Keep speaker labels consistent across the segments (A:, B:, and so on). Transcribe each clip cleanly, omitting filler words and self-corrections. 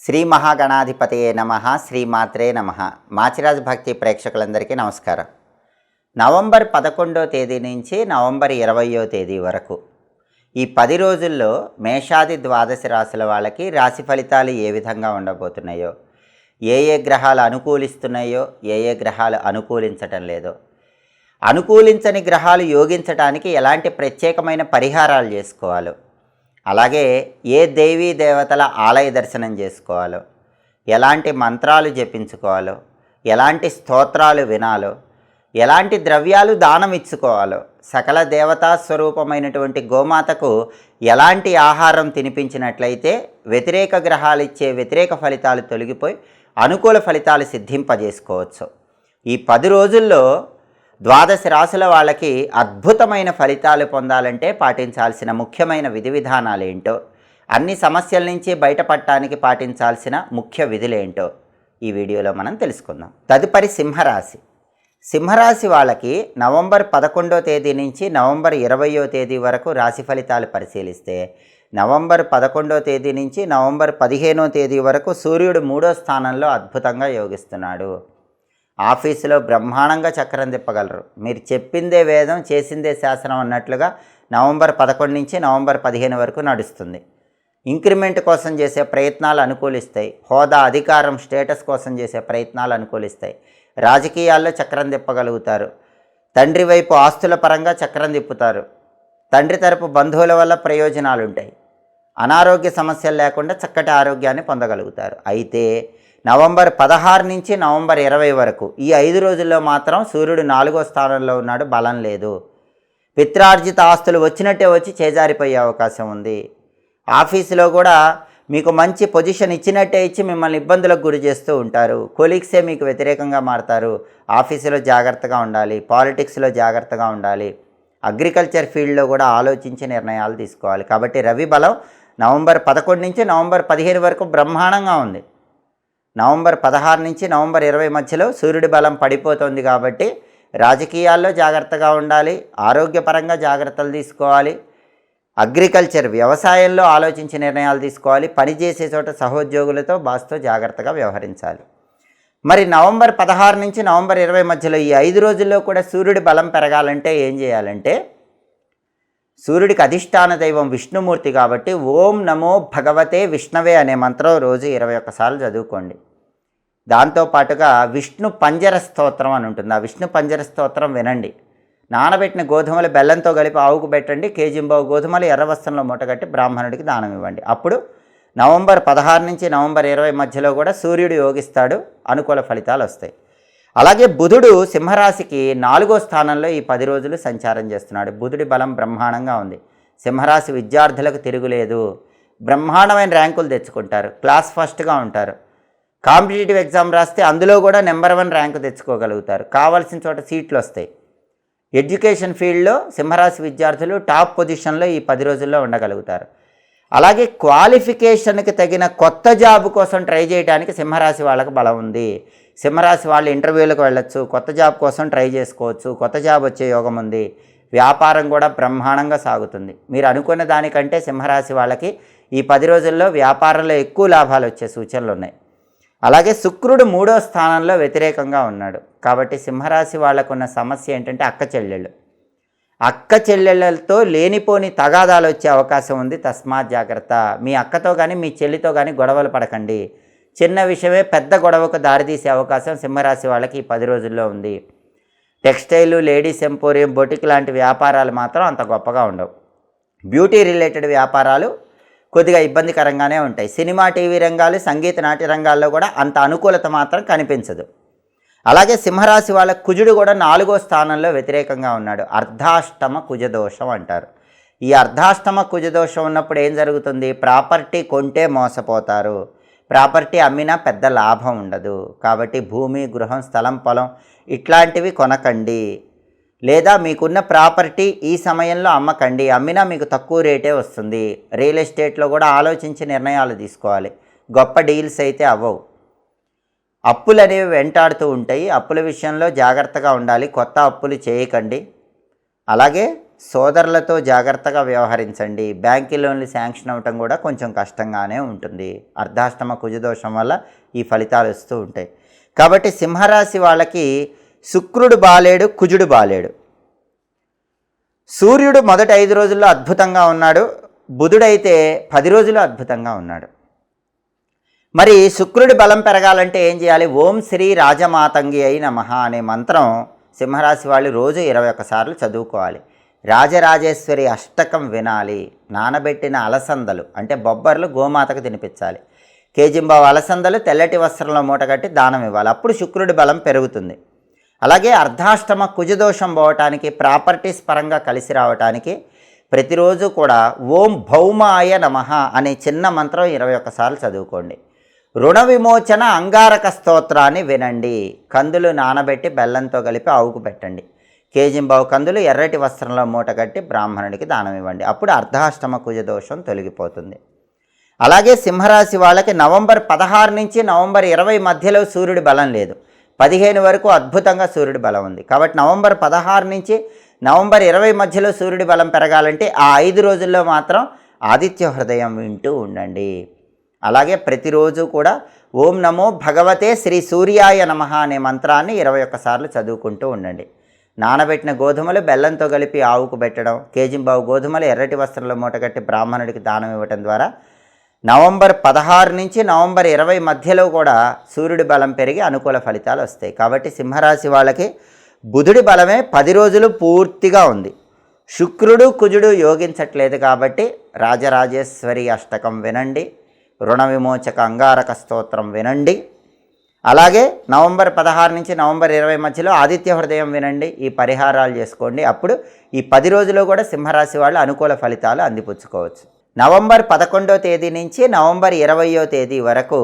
A: శ్రీ మహాగణాధిపతయే నమః. శ్రీమాత్రే నమః. మాచిరాజు భక్తి ప్రేక్షకులందరికీ నమస్కారం. నవంబర్ 11వ తేదీ నుంచి నవంబర్ 20వ తేదీ వరకు ఈ 10 రోజుల్లో మేషాది ద్వాదశ రాశుల వాళ్ళకి రాశి ఫలితాలు ఏ విధంగా ఉండబోతున్నాయో, ఏ గ్రహాలు అనుకూలిస్తున్నాయో, ఏ గ్రహాలు అనుకూలించటం లేదో, అనుకూలించని గ్రహాలు యోగించటానికి ఎలాంటి ప్రత్యేకమైన పరిహారాలు చేసుకోవాలో, అలాగే ఏ దేవీ దేవతల ఆలయ దర్శనం చేసుకోవాలో, ఎలాంటి మంత్రాలు జపించుకోవాలో, ఎలాంటి స్తోత్రాలు వినాలో, ఎలాంటి ద్రవ్యాలు దానం ఇచ్చుకోవాలో, సకల దేవతా స్వరూపమైనటువంటి గోమాతకు ఎలాంటి ఆహారం తినిపించినట్లయితే వ్యతిరేక గ్రహాలు ఇచ్చే వ్యతిరేక ఫలితాలు తొలగిపోయి అనుకూల ఫలితాలు సిద్ధింపజేసుకోవచ్చు. ఈ 10 రోజుల్లో ద్వాదశ రాశుల వాళ్ళకి అద్భుతమైన ఫలితాలు పొందాలంటే పాటించాల్సిన ముఖ్యమైన విధి విధానాలు ఏంటో, అన్ని సమస్యల నుంచి బయటపడటానికి పాటించాల్సిన ముఖ్య విధులేంటో ఈ వీడియోలో మనం తెలుసుకుందాం. తదుపరి సింహరాశి. సింహరాశి వాళ్ళకి నవంబర్ 11వ తేదీ నుంచి నవంబర్ 20వ తేదీ వరకు రాశి ఫలితాలు పరిశీలిస్తే, నవంబర్ 11వ తేదీ నుంచి నవంబర్ 15వ తేదీ వరకు సూర్యుడు 3వ స్థానంలో అద్భుతంగా యోగిస్తున్నాడు. ఆఫీసులో బ్రహ్మాండంగా చక్రం తిప్పగలరు. మీరు చెప్పిందే వేదం, చేసిందే శాసనం అన్నట్లుగా నవంబర్ 11 నుంచి నవంబర్ 15 వరకు నడుస్తుంది. ఇంక్రిమెంట్ కోసం చేసే ప్రయత్నాలు అనుకూలిస్తాయి. హోదా, అధికారం, స్టేటస్ కోసం చేసే ప్రయత్నాలు అనుకూలిస్తాయి. రాజకీయాల్లో చక్రం తిప్పగలుగుతారు. తండ్రి వైపు ఆస్తుల పరంగా చక్రం తిప్పుతారు. తండ్రి తరపు బంధువుల వల్ల ప్రయోజనాలు ఉంటాయి. అనారోగ్య సమస్యలు లేకుండా చక్కటి ఆరోగ్యాన్ని పొందగలుగుతారు. అయితే నవంబర్ 16 నుంచి నవంబర్ 20 వరకు ఈ 5 రోజుల్లో మాత్రం సూర్యుడు 4వ స్థానంలో ఉన్నాడు, బలం లేదు. పిత్రార్జిత ఆస్తులు వచ్చినట్టే వచ్చి చేజారిపోయే అవకాశం ఉంది. ఆఫీసులో కూడా మీకు మంచి పొజిషన్ ఇచ్చినట్టే ఇచ్చి మిమ్మల్ని ఇబ్బందులకు గురి చేస్తూ ఉంటారు. కొలీగ్సే మీకు వ్యతిరేకంగా మారతారు. ఆఫీసులో జాగ్రత్తగా ఉండాలి. పాలిటిక్స్లో జాగ్రత్తగా ఉండాలి. అగ్రికల్చర్ ఫీల్డ్లో కూడా ఆలోచించి నిర్ణయాలు తీసుకోవాలి. కాబట్టి రవి బలం నవంబర్ 11 నుంచి నవంబర్ 15 వరకు బ్రహ్మాండంగా ఉంది. నవంబర్ 16 నుంచి నవంబర్ 20 మధ్యలో సూర్యుడి బలం పడిపోతుంది. కాబట్టి రాజకీయాల్లో జాగ్రత్తగా ఉండాలి. ఆరోగ్యపరంగా జాగ్రత్తలు తీసుకోవాలి. అగ్రికల్చర్, వ్యవసాయంలో ఆలోచించి నిర్ణయాలు తీసుకోవాలి. పనిచేసే చోట సహోద్యోగులతో, బాస్తో జాగ్రత్తగా వ్యవహరించాలి. మరి నవంబర్ 16 నుంచి నవంబర్ 20 మధ్యలో ఈ 5 రోజుల్లో కూడా సూర్యుడి బలం పెరగాలంటే ఏం చేయాలంటే, సూర్యుడికి అధిష్టాన దైవం విష్ణుమూర్తి కాబట్టి ఓం నమో భగవతే విష్ణవే అనే మంత్రం రోజు 21 సార్లు చదువుకోండి. దాంతోపాటుగా విష్ణు పంజర స్తోత్రం అని ఉంటుంది. ఆ విష్ణు పంజర స్తోత్రం వినండి. నానబెట్టిన గోధుమలు బెల్లంతో కలిపి ఆవుకు పెట్టండి. కేజీంబావు గోధుమలు ఎర్ర వస్త్రంలో మూటగట్టి బ్రాహ్మణుడికి దానం ఇవ్వండి. అప్పుడు నవంబర్ 16 నుంచి నవంబర్ 20 మధ్యలో కూడా సూర్యుడు యోగిస్తాడు, అనుకూల ఫలితాలు వస్తాయి. అలాగే బుధుడు సింహరాశికి 4వ స్థానంలో ఈ 10 రోజులు సంచారం చేస్తున్నాడు. బుధుడి బలం బ్రహ్మాండంగా ఉంది. సింహరాశి విద్యార్థులకు తిరుగులేదు. బ్రహ్మాండమైన ర్యాంకులు తెచ్చుకుంటారు. క్లాస్ ఫస్ట్గా ఉంటారు. కాంపిటేటివ్ ఎగ్జామ్ రాస్తే అందులో కూడా నెంబర్ 1 ర్యాంకు తెచ్చుకోగలుగుతారు. కావాల్సిన చోట సీట్లు వస్తాయి. ఎడ్యుకేషన్ ఫీల్డ్లో సింహరాశి విద్యార్థులు టాప్ పొజిషన్లో ఈ 10 రోజుల్లో ఉండగలుగుతారు. అలాగే క్వాలిఫికేషన్కి తగిన కొత్త జాబ్ కోసం ట్రై చేయడానికి సింహరాశి వాళ్ళకి బలం ఉంది. సింహరాశి వాళ్ళు ఇంటర్వ్యూలకు వెళ్ళొచ్చు, కొత్త జాబ్ కోసం ట్రై చేసుకోవచ్చు, కొత్త జాబ్ వచ్చే యోగం ఉంది. వ్యాపారం కూడా బ్రహ్మాండంగా సాగుతుంది. మీరు అనుకున్న దానికంటే సింహరాశి వాళ్ళకి ఈ 10 రోజుల్లో వ్యాపారంలో ఎక్కువ లాభాలు వచ్చే సూచనలు ఉన్నాయి. అలాగే శుక్రుడు 3వ స్థానంలో వ్యతిరేకంగా ఉన్నాడు. కాబట్టి సింహరాశి వాళ్ళకున్న సమస్య ఏంటంటే అక్క చెల్లెళ్ళతో లేనిపోని తగాదాలు వచ్చే అవకాశం ఉంది. తస్మాత్ జాగ్రత్త. మీ అక్కతో కానీ మీ చెల్లితో కానీ గొడవలు పడకండి. చిన్న విషయమే పెద్ద గొడవకు దారితీసే అవకాశం సింహరాశి వాళ్ళకి ఈ 10 రోజుల్లో ఉంది. టెక్స్టైలు, లేడీస్ ఎంపోరియం, బొటిక్ లాంటి వ్యాపారాలు మాత్రం అంత గొప్పగా ఉండవు. బ్యూటీ రిలేటెడ్ వ్యాపారాలు కొద్దిగా ఇబ్బందికరంగానే ఉంటాయి. సినిమా, టీవీ రంగాలు, సంగీత, నాట్య రంగాల్లో కూడా అంత అనుకూలత మాత్రం కనిపించదు. అలాగే సింహరాశి వాళ్ళ కుజుడు కూడా 4వ స్థానంలో వ్యతిరేకంగా ఉన్నాడు. అర్ధాష్టమ కుజదోషం అంటారు. ఈ అర్ధాష్టమ కుజదోషం ఉన్నప్పుడు ఏం జరుగుతుంది? ప్రాపర్టీ కొంటే మోసపోతారు. ప్రాపర్టీ అమ్మినా పెద్ద లాభం ఉండదు. కాబట్టి భూమి, గృహం, స్థలం, పొలం ఇట్లాంటివి కొనకండి. లేదా మీకున్న ప్రాపర్టీ ఈ సమయంలో అమ్మకండి. అమ్మినా మీకు తక్కువ రేటే వస్తుంది. రియల్ ఎస్టేట్లో కూడా ఆలోచించి నిర్ణయాలు తీసుకోవాలి. గొప్ప డీల్స్ అయితే అవ్వవు. అప్పులు అనేవి వెంటాడుతూ ఉంటాయి. అప్పుల విషయంలో జాగ్రత్తగా ఉండాలి. కొత్త అప్పులు చేయకండి. అలాగే సోదరులతో జాగ్రత్తగా వ్యవహరించండి. బ్యాంకు లోన్లు శాంక్షన్ అవ్వటం కూడా కొంచెం కష్టంగానే ఉంటుంది. అర్ధాష్టమ కుజదోషం వల్ల ఈ ఫలితాలు వస్తూ ఉంటాయి. కాబట్టి సింహరాశి వాళ్ళకి శుక్రుడు బాలేడు, కుజుడు బాలేడు. సూర్యుడు మొదటి 5 రోజుల్లో అద్భుతంగా ఉన్నాడు, బుధుడైతే 10 రోజులు అద్భుతంగా ఉన్నాడు. మరి శుక్రుడి బలం పెరగాలంటే ఏం చేయాలి? ఓం శ్రీ రాజమాతంగి అయి నమః అనే మంత్రం సింహరాశి వాళ్ళు రోజు 21 సార్లు చదువుకోవాలి. రాజరాజేశ్వరి అష్టకం వినాలి. నానబెట్టిన అలసందలు అంటే బొబ్బర్లు గోమాతకు తినిపించాలి. కేజింబావు అలసందలు తెల్లటి వస్త్రంలో మూటగట్టి దానం ఇవ్వాలి. అప్పుడు శుక్రుడి బలం పెరుగుతుంది. అలాగే అర్ధాష్టమ కుజదోషం పోవటానికి, ప్రాపర్టీస్ పరంగా కలిసి రావటానికి ప్రతిరోజు కూడా ఓం భౌమాయ నమః అనే చిన్న మంత్రం 21 సార్లు చదువుకోండి. రుణ విమోచన అంగారక స్తోత్రాన్ని వినండి. కందులు నానబెట్టి బెల్లంతో కలిపి ఆవుకు పెట్టండి. కేజింబావు కందులు ఎర్రటి వస్త్రంలో మూటగట్టి బ్రాహ్మణుడికి దానం ఇవ్వండి. అప్పుడు అర్ధాష్టమ కుజదోషం తొలగిపోతుంది. అలాగే సింహరాశి వాళ్ళకి నవంబర్ 16 నుంచి నవంబర్ 20 మధ్యలో సూర్యుడి బలం లేదు. 15 వరకు అద్భుతంగా సూర్యుడి బలం ఉంది. కాబట్టి నవంబర్ 16 నుంచి నవంబర్ 20 మధ్యలో సూర్యుడి బలం పెరగాలంటే ఆ 5 రోజుల్లో మాత్రం ఆదిత్య హృదయం వింటూ ఉండండి. అలాగే ప్రతిరోజు కూడా ఓం నమో భగవతే శ్రీ సూర్యాయ నమః అనే మంత్రాన్ని 21 సార్లు చదువుకుంటూ ఉండండి. నానబెట్టిన గోధుమలు బెల్లంతో కలిపి ఆవుకు పెట్టడం, కేజింబావు గోధుమలు ఎర్రటి వస్త్రంలో మూటగట్టి బ్రాహ్మణుడికి దానం ఇవ్వటం ద్వారా నవంబర్ 16 నుంచి నవంబర్ 20 మధ్యలో కూడా సూర్యుడి బలం పెరిగి అనుకూల ఫలితాలు వస్తాయి. కాబట్టి సింహరాశి వాళ్ళకి బుధుడి బలమే 10 రోజులు పూర్తిగా ఉంది. శుక్రుడు కుజుడు యోగించట్లేదు. కాబట్టి రాజరాజేశ్వరి అష్టకం వినండి, రుణ విమోచక అంగారక స్తోత్రం వినండి. అలాగే నవంబర్ 16 నుంచి నవంబర్ 20 మధ్యలో ఆదిత్య హృదయం వినండి. ఈ పరిహారాలు చేసుకోండి. అప్పుడు ఈ 10 రోజులు కూడా సింహరాశి వాళ్ళు అనుకూల ఫలితాలు అందిపుచ్చుకోవచ్చు. నవంబర్ 11వ తేదీ నుంచి నవంబర్ 20వ తేదీ వరకు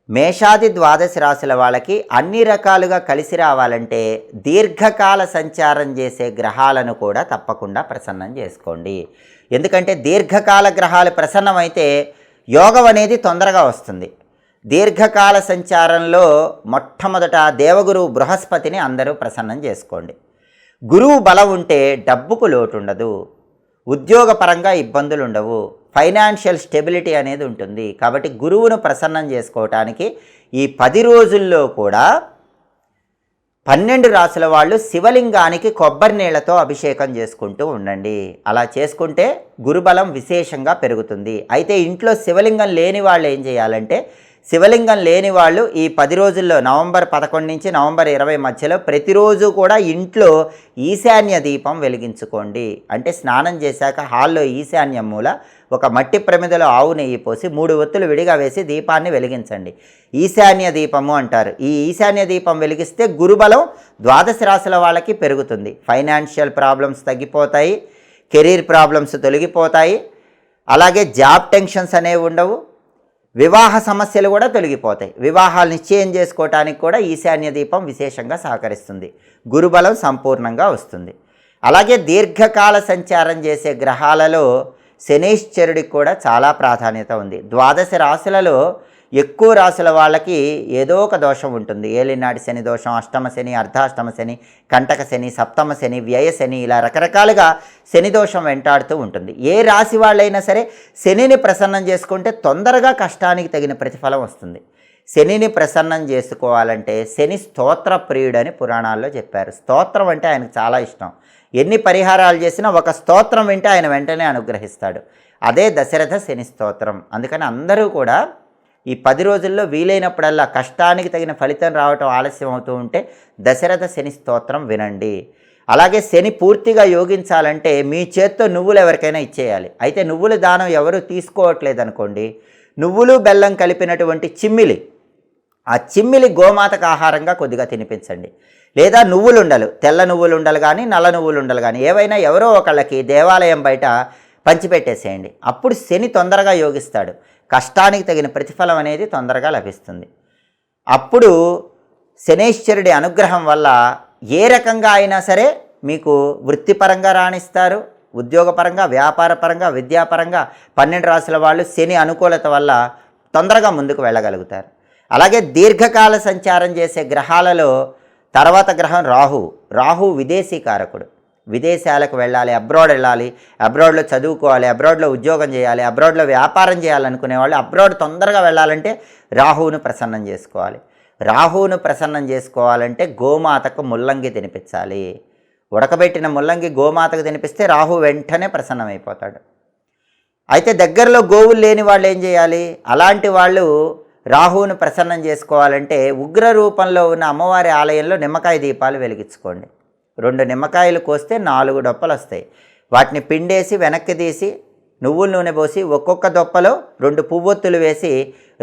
A: మేషాది ద్వాదశ రాశుల వాళ్ళకి అన్ని రకాలుగా కలిసి రావాలంటే దీర్ఘకాల సంచారం చేసే గ్రహాలను కూడా తప్పకుండా ప్రసన్నం చేసుకోండి. ఎందుకంటే దీర్ఘకాల గ్రహాలు ప్రసన్నమైతే యోగం అనేది తొందరగా వస్తుంది. దీర్ఘకాల సంచారంలో మొట్టమొదట దేవగురువు బృహస్పతిని అందరూ ప్రసన్నం చేసుకోండి. గురువు బలం ఉంటే డబ్బుకు లోటు ఉండదు, ఉద్యోగపరంగా ఇబ్బందులు ఉండవు, ఫైనాన్షియల్ స్టెబిలిటీ అనేది ఉంటుంది. కాబట్టి గురువును ప్రసన్నం చేసుకోవటానికి ఈ 10 రోజుల్లో కూడా 12 రాసుల వాళ్ళు శివలింగానికి కొబ్బరి నీళ్లతో అభిషేకం చేసుకుంటూ ఉండండి. అలా చేసుకుంటే గురుబలం విశేషంగా పెరుగుతుంది. అయితే ఇంట్లో శివలింగం లేని వాళ్ళు ఏం చేయాలంటే, శివలింగం లేని వాళ్ళు ఈ 10 రోజుల్లో నవంబర్ 11 నుంచి నవంబర్ 20 మధ్యలో ప్రతిరోజు కూడా ఇంట్లో ఈశాన్య దీపం వెలిగించుకోండి. అంటే స్నానం చేశాక హాల్లో ఈశాన్యం మూల ఒక మట్టి ప్రమిదలో ఆవు నెయ్యి పోసి 3 ఒత్తులు విడిగా వేసి దీపాన్ని వెలిగించండి. ఈశాన్య దీపము అంటారు. ఈ ఈశాన్య దీపం వెలిగిస్తే గురుబలం ద్వాదశ రాశుల వాళ్ళకి పెరుగుతుంది. ఫైనాన్షియల్ ప్రాబ్లమ్స్ తగ్గిపోతాయి, కెరీర్ ప్రాబ్లమ్స్ తొలగిపోతాయి, అలాగే జాబ్ టెన్షన్స్ అనేవి ఉండవు, వివాహ సమస్యలు కూడా తొలగిపోతాయి. వివాహాలు నిశ్చయం చేసుకోవటానికి కూడా ఈశాన్య దీపం విశేషంగా సహకరిస్తుంది. గురుబలం సంపూర్ణంగా వస్తుంది. అలాగే దీర్ఘకాల సంచారం చేసే గ్రహాలలో శనీశ్వరుడికి కూడా చాలా ప్రాధాన్యత ఉంది. ద్వాదశ రాశులలో ఎక్కువ రాశుల వాళ్ళకి ఏదో ఒక దోషం ఉంటుంది. ఏలినాటి శని దోషం, అష్టమ శని, అర్ధాష్టమ శని, కంటక శని, సప్తమ శని, వ్యయ శని, ఇలా రకరకాలుగా శని దోషం వెంటాడుతూ ఉంటుంది. ఏ రాశి వాళ్ళైనా సరే శనిని ప్రసన్నం చేసుకుంటే తొందరగా కష్టానికి తగిన ప్రతిఫలం వస్తుంది. శనిని ప్రసన్నం చేసుకోవాలంటే శని స్తోత్ర ప్రియుడని పురాణాల్లో చెప్పారు. స్తోత్రం అంటే ఆయనకు చాలా ఇష్టం. ఎన్ని పరిహారాలు చేసినా ఒక స్తోత్రం వింటే ఆయన వెంటనే అనుగ్రహిస్తాడు. అదే దశరథ శని స్తోత్రం. అందుకని అందరూ కూడా ఈ 10 రోజుల్లో వీలైనప్పుడల్లా కష్టానికి తగిన ఫలితం రావటం ఆలస్యం అవుతూ ఉంటే దశరథ శని స్తోత్రం వినండి. అలాగే శని పూర్తిగా యోగించాలంటే మీ చేత్తో నువ్వులు ఎవరికైనా ఇచ్చేయాలి. అయితే నువ్వుల దానం ఎవరు తీసుకోవట్లేదు అనుకోండి, నువ్వులు బెల్లం కలిపినటువంటి చిమ్మిలి, ఆ చిమ్మిలి గోమాతకు ఆహారంగా కొద్దిగా తినిపించండి. లేదా నువ్వులుండలు, తెల్ల నువ్వులుండలు కానీ నల్ల నువ్వులుండలు కానీ ఏవైనా ఎవరో ఒకళ్ళకి దేవాలయం బయట పంచిపెట్టేసేయండి. అప్పుడు శని తొందరగా యోగిస్తాడు. కష్టానికి తగిన ప్రతిఫలం అనేది తొందరగా లభిస్తుంది. అప్పుడు శనైశ్వరుడి అనుగ్రహం వల్ల ఏ రకంగా అయినా సరే మీకు వృత్తిపరంగా రాణిస్తారు, ఉద్యోగపరంగా, వ్యాపారపరంగా, విద్యాపరంగా 12 రాశుల వాళ్ళు శని అనుకూలత వల్ల తొందరగా ముందుకు వెళ్ళగలుగుతారు. అలాగే దీర్ఘకాల సంచారం చేసే గ్రహాలలో తర్వాత గ్రహం రాహు విదేశీ కారకుడు. విదేశాలకు వెళ్ళాలి, అబ్రాడ్ వెళ్ళాలి, అబ్రాడ్లో చదువుకోవాలి, అబ్రాడ్లో ఉద్యోగం చేయాలి, అబ్రాడ్లో వ్యాపారం చేయాలనుకునే వాళ్ళు అబ్రాడ్ తొందరగా వెళ్ళాలంటే రాహువును ప్రసన్నం చేసుకోవాలి. రాహువును ప్రసన్నం చేసుకోవాలంటే గోమాతకు ముల్లంగి తినిపించాలి. ఉడకబెట్టిన ముల్లంగి గోమాతకు తినిపిస్తే రాహు వెంటనే ప్రసన్నమైపోతాడు. అయితే దగ్గరలో గోవులు లేని వాళ్ళు ఏం చేయాలి? అలాంటి వాళ్ళు రాహువును ప్రసన్నం చేసుకోవాలంటే ఉగ్ర రూపంలో ఉన్న అమ్మవారి ఆలయంలో నిమ్మకాయ దీపాలు వెలిగించుకోండి. 2 నిమ్మకాయలు కోస్తే 4 డొప్పలు వస్తాయి. వాటిని పిండేసి వెనక్కి తీసి నువ్వుల నూనె పోసి ఒక్కొక్క దొప్పలో 2 పువ్వొత్తులు వేసి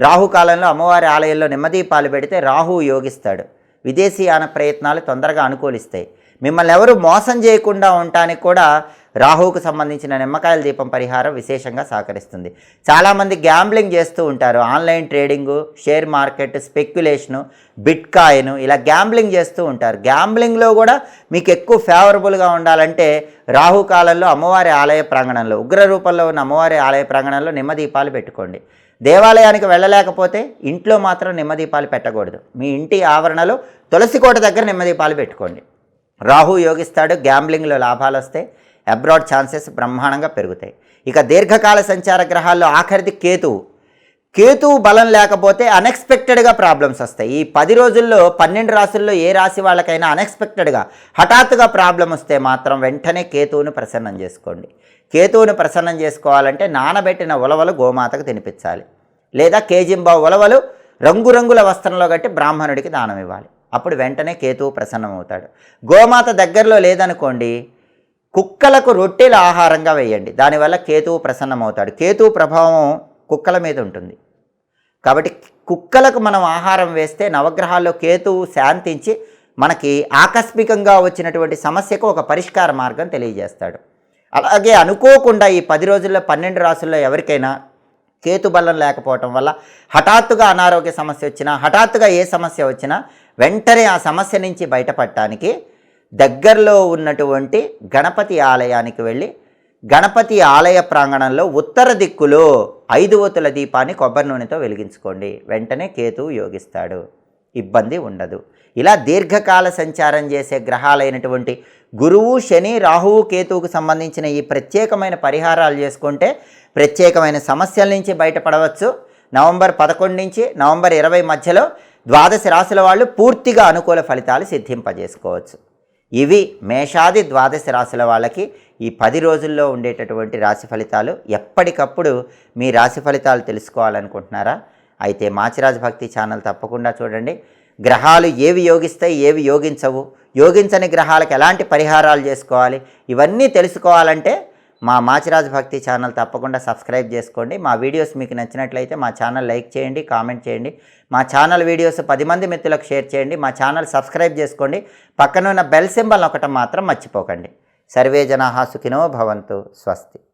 A: రాహుకాలంలో అమ్మవారి ఆలయంలో నిమ్మదీపాలు పెడితే రాహువు యోగిస్తాడు. విదేశీయాన ప్రయత్నాలు తొందరగా అనుకూలిస్తాయి. మిమ్మల్ని ఎవరు మోసం చేయకుండా ఉండటానికి కూడా రాహువుకు సంబంధించిన నిమ్మకాయల దీపం పరిహారం విశేషంగా సహకరిస్తుంది. చాలామంది గ్యాంబ్లింగ్ చేస్తూ ఉంటారు. Online trading, share market, speculation, bit coin ఇలా గ్యాంబ్లింగ్ చేస్తూ ఉంటారు. గ్యాంబ్లింగ్లో కూడా మీకు ఎక్కువ ఫేవరబుల్గా ఉండాలంటే రాహుకాలంలో అమ్మవారి ఆలయ ప్రాంగణంలో ఉగ్ర రూపంలో ఉన్న అమ్మవారి ఆలయ ప్రాంగణంలో నిమ్మదీపాలు పెట్టుకోండి. దేవాలయానికి వెళ్ళలేకపోతే ఇంట్లో మాత్రం నిమ్మదీపాలు పెట్టకూడదు. మీ ఇంటి ఆవరణలో తులసి కోట దగ్గర నిమ్మదీపాలు పెట్టుకోండి. రాహు యోగిస్తాడు, గ్యాంబ్లింగ్లో లాభాలు వస్తాయి, అబ్రాడ్ ఛాన్సెస్ బ్రహ్మాండంగా పెరుగుతాయి. ఇక దీర్ఘకాల సంచార గ్రహాల్లో ఆఖరిది కేతువు. కేతువు బలం లేకపోతే అన్ఎక్స్పెక్టెడ్గా ప్రాబ్లమ్స్ వస్తాయి. ఈ 10 రోజుల్లో 12 రాశుల్లో ఏ రాశి వాళ్ళకైనా అన్ఎక్స్పెక్టెడ్గా హఠాత్తుగా ప్రాబ్లం వస్తే మాత్రం వెంటనే కేతువును ప్రసన్నం చేసుకోండి. కేతువును ప్రసన్నం చేసుకోవాలంటే నానబెట్టిన ఉలవలు గోమాతకు తినిపించాలి, లేదా కేజింబావు ఉలవలు రంగురంగుల వస్త్రంలో కట్టి బ్రాహ్మణుడికి దానం ఇవ్వాలి. అప్పుడు వెంటనే కేతువు ప్రసన్నమవుతాడు. గోమాత దగ్గరలో లేదనుకోండి, కుక్కలకు రొట్టెల ఆహారంగా వేయండి. దానివల్ల కేతువు ప్రసన్నమవుతాడు. కేతువు ప్రభావం కుక్కల మీద ఉంటుంది కాబట్టి కుక్కలకు మనం ఆహారం వేస్తే నవగ్రహాల్లో కేతువు శాంతించి మనకి ఆకస్మికంగా వచ్చినటువంటి సమస్యకు ఒక పరిష్కార మార్గం తెలియజేస్తాడు. అలాగే అనుకోకుండా ఈ 10 రోజుల్లో 12 రాశుల్లో ఎవరికైనా కేతు బలం లేకపోవటం వల్ల హఠాత్తుగా అనారోగ్య సమస్య వచ్చినా, హఠాత్తుగా ఏ సమస్య వచ్చినా వెంటనే ఆ సమస్య నుంచి బయటపడటానికి దగ్గరలో ఉన్నటువంటి గణపతి ఆలయానికి వెళ్ళి గణపతి ఆలయ ప్రాంగణంలో ఉత్తర దిక్కులో 5 ఒత్తుల దీపాన్ని కొబ్బరి నూనెతో వెలిగించుకోండి. వెంటనే కేతువు యోగిస్తాడు, ఇబ్బంది ఉండదు. ఇలా దీర్ఘకాల సంచారం చేసే గ్రహాలైనటువంటి గురువు, శని, రాహువు, కేతువుకు సంబంధించిన ఈ ప్రత్యేకమైన పరిహారాలు చేసుకుంటే ప్రత్యేకమైన సమస్యల నుంచి బయటపడవచ్చు. నవంబర్ 11 నుంచి నవంబర్ 20 మధ్యలో 12 రాశుల వాళ్ళు పూర్తిగా అనుకూల ఫలితాలు సిద్ధింపజేసుకోవచ్చు. ఇవి మేషాది 12 రాశుల వాళ్ళకి ఈ 10 రోజుల్లో ఉండేటటువంటి రాశి ఫలితాలు. ఎప్పటికప్పుడు మీ రాశి ఫలితాలు తెలుసుకోవాలనుకుంటున్నారా? అయితే మాచిరాజ్ భక్తి ఛానల్ తప్పకుండా చూడండి. గ్రహాలు ఏవి యోగిస్తాయి, ఏవి యోగించవు, యోగించని గ్రహాలకు ఎలాంటి పరిహారాలు చేసుకోవాలి, ఇవన్నీ తెలుసుకోవాలంటే మా మాచిరాజ్ భక్తి ఛానల్ తప్పకుండా సబ్స్క్రైబ్ చేసుకోండి. మా వీడియోస్ మీకు నచ్చినట్లయితే మా ఛానల్ లైక్ చేయండి, కామెంట్ చేయండి. మా ఛానల్ వీడియోస్ 10 మంది మిత్రులకు షేర్ చేయండి. మా ఛానల్ సబ్స్క్రైబ్ చేసుకోండి. పక్కన ఉన్న బెల్ సింబల్ నొక్కటం మాత్రం మర్చిపోకండి. సర్వే జనాః సుఖినో భవంతు. స్వస్తి.